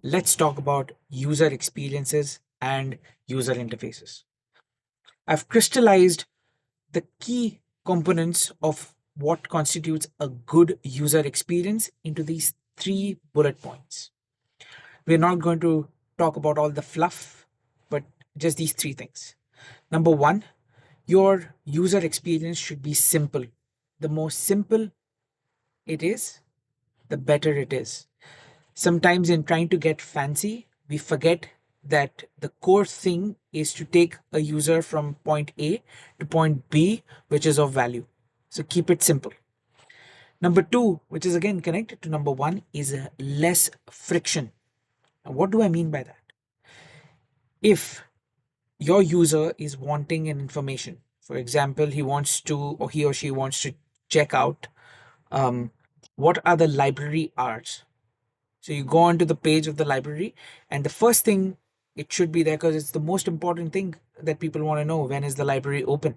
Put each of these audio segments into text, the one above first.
let's talk about user experiences and user interfaces. I've crystallized the key components of what constitutes a good user experience into these three bullet points. We're not going to talk about all the fluff, but just these three things. Number one, your user experience should be simple. The more simple it is, the better it is. Sometimes, in trying to get fancy, we forget that the core thing is to take a user from point A to point B, which is of value. So keep it simple. Number two, which is again connected to number one, is less friction. Now, what do I mean by that? If your user is wanting an information, for example, he wants to, or he or she wants to check out um, what are the library hours. So you go onto the page of the library, and the first thing it should be there because it's the most important thing that people want to know: when is the library open?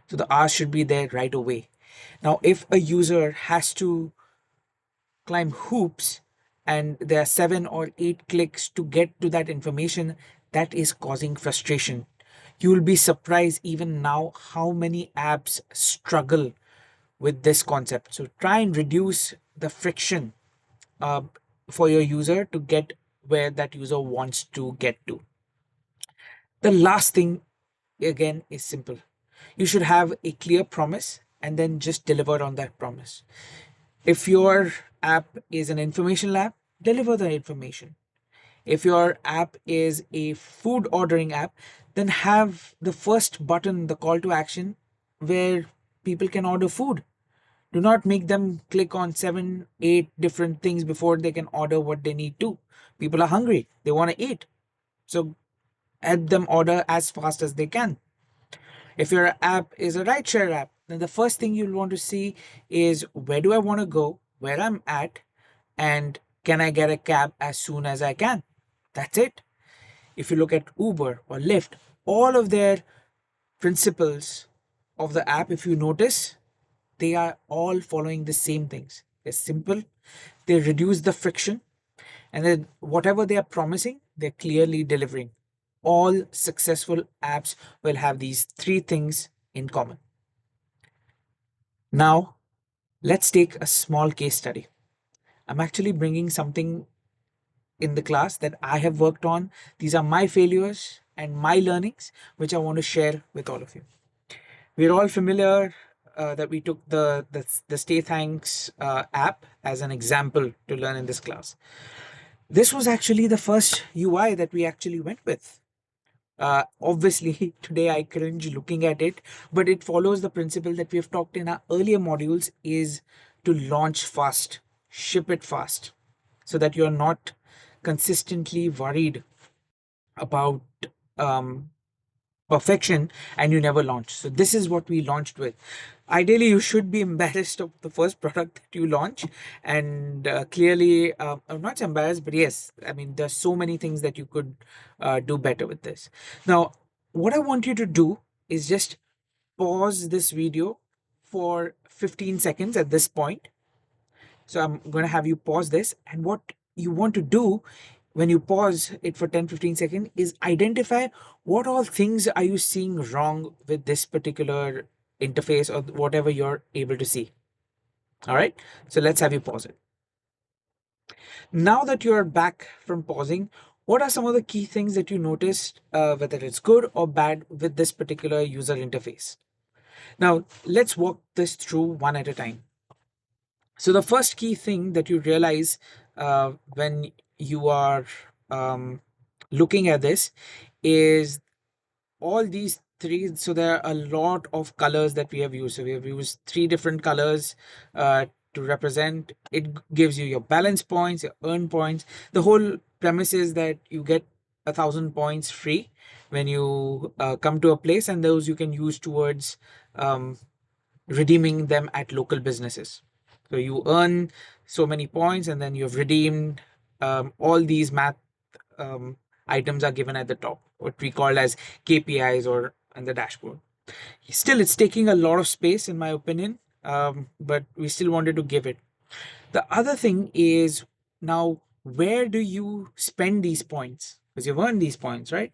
So the hours should be there right away. Now, if a user has to climb hoops and there are 7 or 8 clicks to get to that information, that is causing frustration. You will be surprised even now how many apps struggle with this concept. So try and reduce the friction uh, for your user to get where that user wants to get to. The last thing, again, is simple. You should have a clear promise and then just deliver on that promise. If your app is an information lab, deliver the information. If your app is a food ordering app, then have the first button, the call to action, where people can order food. Do not make them click on 7, 8 different things before they can order what they need to. People are hungry, they want to eat. So help them order as fast as they can. If your app is a rideshare app, then the first thing you'll want to see is where do I want to go, where I'm at, and can I get a cab as soon as I can? That's it. If you look at Uber or Lyft, all of their principles of the app, if you notice, they are all following the same things. They're simple, they reduce the friction, and then whatever they are promising, they're clearly delivering. All successful apps will have these three things in common. Now, let's take a small case study. I'm actually bringing something in the class that I have worked on. These are my failures and my learnings, which I want to share with all of you. We're all familiar that we took the StayThanks app as an example to learn in this class. This was actually the first UI that we actually went with. Obviously, today I cringe looking at it, but it follows the principle that we have talked in our earlier modules is to launch fast, ship it fast, so that you're not consistently worried about um, perfection and you never launch. So this is what we launched with. Ideally, you should be embarrassed of the first product that you launch, and clearly, I'm not embarrassed, but yes, I mean there's so many things that you could do better with this. Now, what I want you to do is just pause this video for 15 seconds at this point. So I'm going to have you pause this, and what you want to do when you pause it for 10-15 seconds is identify what all things are you seeing wrong with this particular interface or whatever you're able to see. All right, so let's have you pause it. Now that you're back from pausing, what are some of the key things that you noticed, whether it's good or bad, with this particular user interface? Now let's walk this through one at a time. So the first key thing that you realize when you are um, looking at this is all these three. So there are a lot of colors that we have used. So we have used three different colors to represent. It gives you your balance points, your earn points. The whole premise is that you get 1,000 points free when you come to a place, and those you can use towards um, redeeming them at local businesses. So you earn so many points, and then you've redeemed all these math um, items are given at the top, what we call as KPIs or on the dashboard. Still, it's taking a lot of space, in my opinion, but we still wanted to give it. The other thing is now where do you spend these points? Because you've earned these points, right?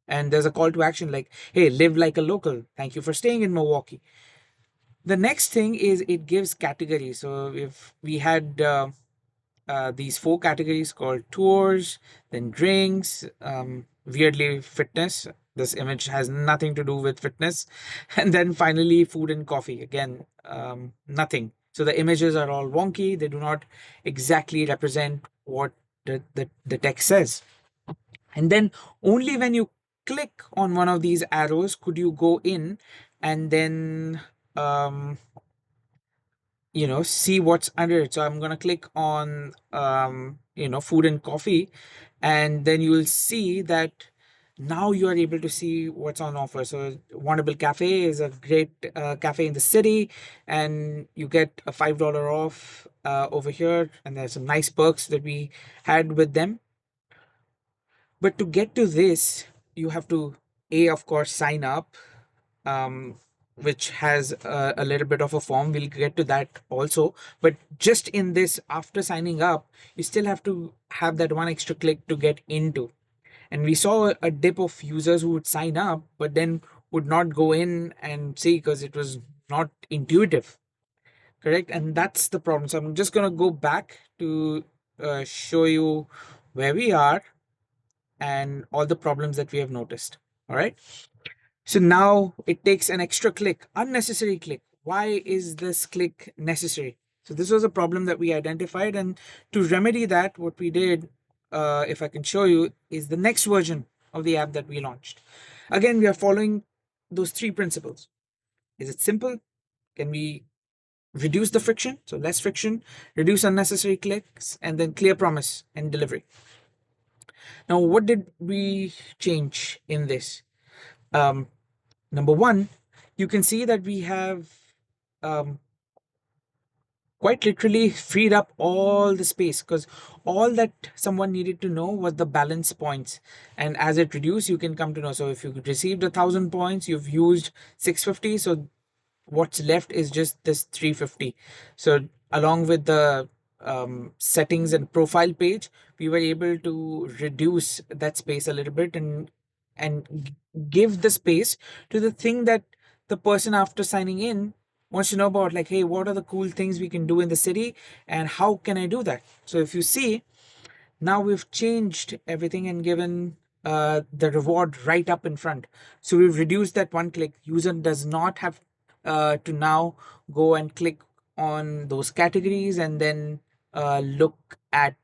And there's a call to action like, hey, live like a local. Thank you for staying in Milwaukee. The next thing is it gives categories. So if we had these four categories called tours, then drinks, weirdly fitness. This image has nothing to do with fitness. And then finally, food and coffee. Again, nothing. So the images are all wonky. They do not exactly represent what the text says. And then only when you click on one of these arrows could you go in and then um, see what's under it. So I'm going to click on food and coffee, and then you will see that now you are able to see what's on offer. So Wonderful Cafe is a great cafe in the city, and you get a $5 off over here, and there's some nice perks that we had with them. But to get to this, you have to, a of course, sign up, um, which has a little bit of a form. We'll get to that also. But just in this, after signing up, you still have to have that one extra click to get into. And we saw a dip of users who would sign up, but then would not go in and see because it was not intuitive. Correct. And that's the problem. So I'm just going to go back to show you where we are and all the problems that we have noticed. All right. So now it takes an extra click, unnecessary click. Why is this click necessary? So this was a problem that we identified, and to remedy that, what we did, if I can show you, is the next version of the app that we launched. Again, we are following those three principles. Is it simple? Can we reduce the friction? So less friction, reduce unnecessary clicks, and then clear promise and delivery. Now, what did we change in this? Um, Number one, you can see that we have um, quite literally freed up all the space, because all that someone needed to know was the balance points. And as it reduced, you can come to know. So if you received 1,000 points, you've used 650. So what's left is just this 350. So along with the settings and profile page, we were able to reduce that space a little bit, and give the space to the thing that the person after signing in wants to know about, like, hey, what are the cool things we can do in the city and how can I do that? So if you see, now we've changed everything and given the reward right up in front. So we've reduced that one click. User does not have to now go and click on those categories and then look at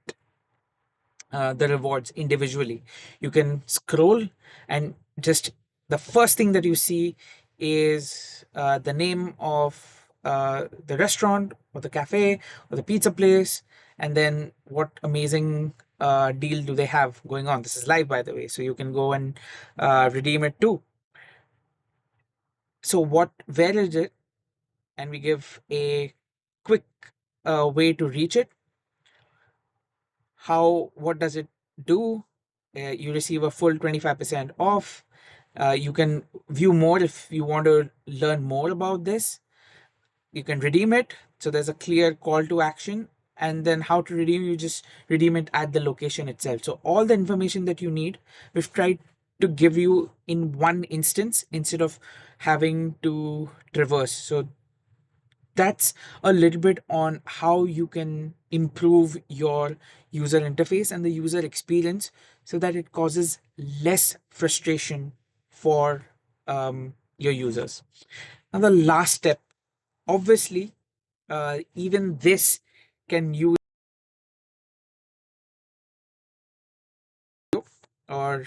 the rewards individually. You can scroll, and just the first thing that you see is the name of the restaurant or the cafe or the pizza place, and then what amazing deal do they have going on. This is live, by the way, so you can go and redeem it too. So where is it? And we give a quick way to reach it. What does it do? You receive a full 25% off. You can view more if you want to learn more about this. You can redeem it. So there's a clear call to action. And then how to redeem, you just redeem it at the location itself. So all the information that you need, we've tried to give you in one instance instead of having to traverse. So that's a little bit on how you can improve your user interface and the user experience so that it causes less frustration for your users. Now, the last step, obviously, even this can use, or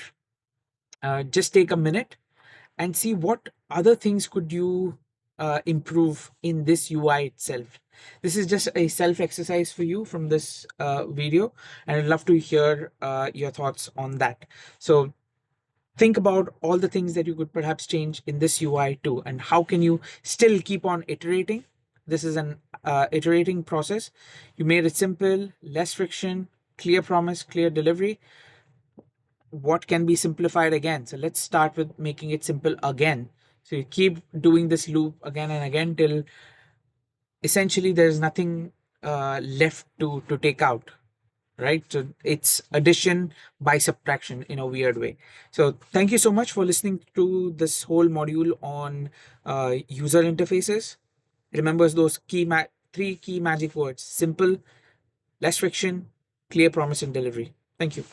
just take a minute and see what other things could you improve in this UI itself. This is just a self exercise for you from this video, and I'd love to hear your thoughts on that. So think about all the things that you could perhaps change in this UI too, and how can you still keep on iterating. This is an iterating process. You made it simple, less friction, clear promise, clear delivery. What can be simplified again? So let's start with making it simple again. So you keep doing this loop again and again till essentially there's nothing left to take out. right? So it's addition by subtraction in a weird way. So thank you so much for listening to this whole module on user interfaces. Remember those three key magic words: simple, less friction, clear promise and delivery. Thank you.